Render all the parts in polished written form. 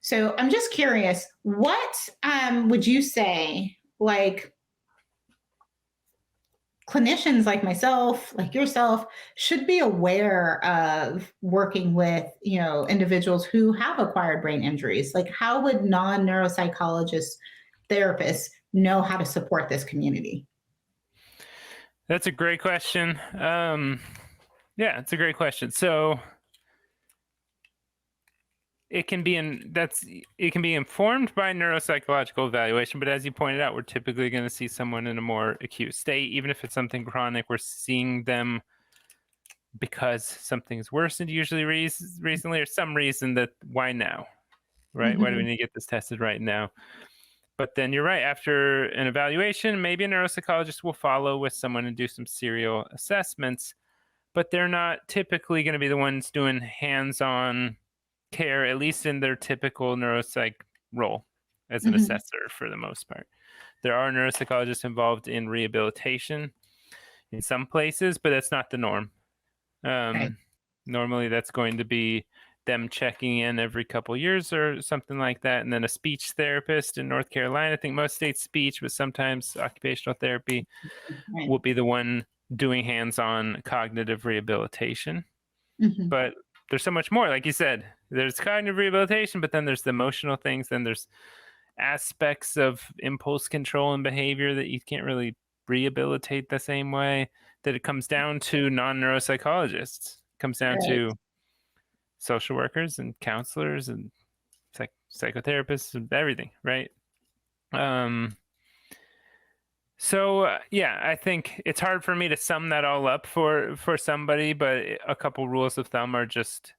So I'm just curious, what would you say, like clinicians like myself, like yourself, should be aware of working with, individuals who have acquired brain injuries? Like, how would non-neuropsychologists, therapists know how to support this community? That's a great question. Yeah, it's a great question. So it can be informed by neuropsychological evaluation, but as you pointed out, we're typically going to see someone in a more acute state. Even if it's something chronic, we're seeing them because something's worsened, usually recently, or some reason that why now, right? Why do we Mhm. need to get this tested right now? But then you're right. After an evaluation, maybe a neuropsychologist will follow with someone and do some serial assessments, but they're not typically going to be the ones doing hands-on care, at least in their typical neuropsych role as an Mhm. assessor for the most part. There are neuropsychologists involved in rehabilitation in some places, but that's not the norm. Right. Normally, that's going to be them checking in every couple years or something like that. And then a speech therapist in North Carolina, I think most states speech, but sometimes occupational therapy Right. will be the one doing hands-on cognitive rehabilitation. Mhm. But there's so much more. Like you said, there's cognitive rehabilitation, but then there's the emotional things. Then there's aspects of impulse control and behavior that you can't really rehabilitate the same way. That it comes down to non-neuropsychologists. It comes down Right. to social workers and counselors and psychotherapists and everything, right? Um, yeah, I think it's hard for me to sum that all up for somebody, but a couple rules of thumb are just,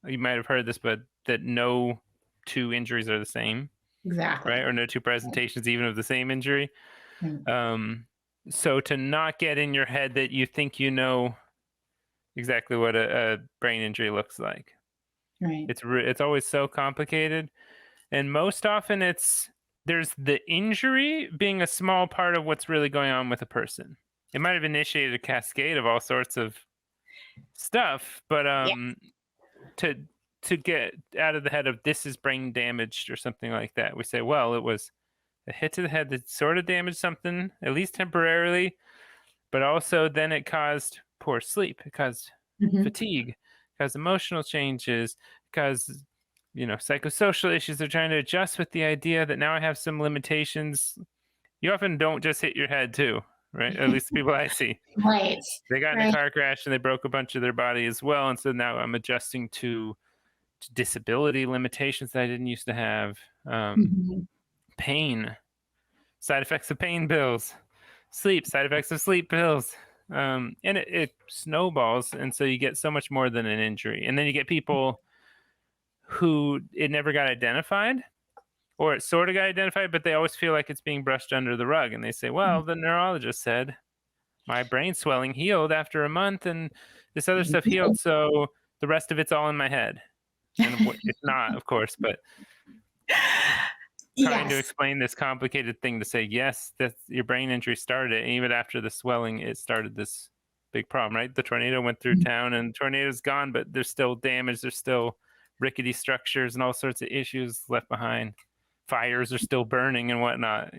you might have heard this, but that no two injuries are the same, right? Exactly. Or no two presentations even of the same injury. Mm. Um, so to not get in your head that you think you know exactly what a brain injury looks like. Right. It's always so complicated, and most often there's the injury being a small part of what's really going on with a person. It might have initiated a cascade of all sorts of stuff, but Yeah. to get out of the head of this is brain damaged or something like that, we say, well, it was a hit to the head that sort of damaged something, at least temporarily, but also then it caused poor sleep, it caused Mhm. fatigue, it caused emotional changes, because psychosocial issues are trying to adjust with the idea that now I have some limitations. You often don't just hit your head too, right? At least the people I see. Right. They got in a Right. car crash and they broke a bunch of their body as well. And so now I'm adjusting to disability limitations that I didn't used to have. Mhm. Pain, side effects of pain pills, sleep, side effects of sleep pills. And it snowballs. And so you get so much more than an injury. And then you get people who it never got identified, or it sort of got identified, but they always feel like it's being brushed under the rug. And they say, well, the neurologist said my brain swelling healed after a month and this other stuff healed. So the rest of it's all in my head. And it's not, of course, but trying to Yes. explain this complicated thing to say, yes, that your brain injury started it. And even after the swelling, it started this big problem, right? The tornado went through town and the tornado's gone, but there's still damage. There's still rickety structures and all sorts of issues left behind. Fires are still burning and whatnot.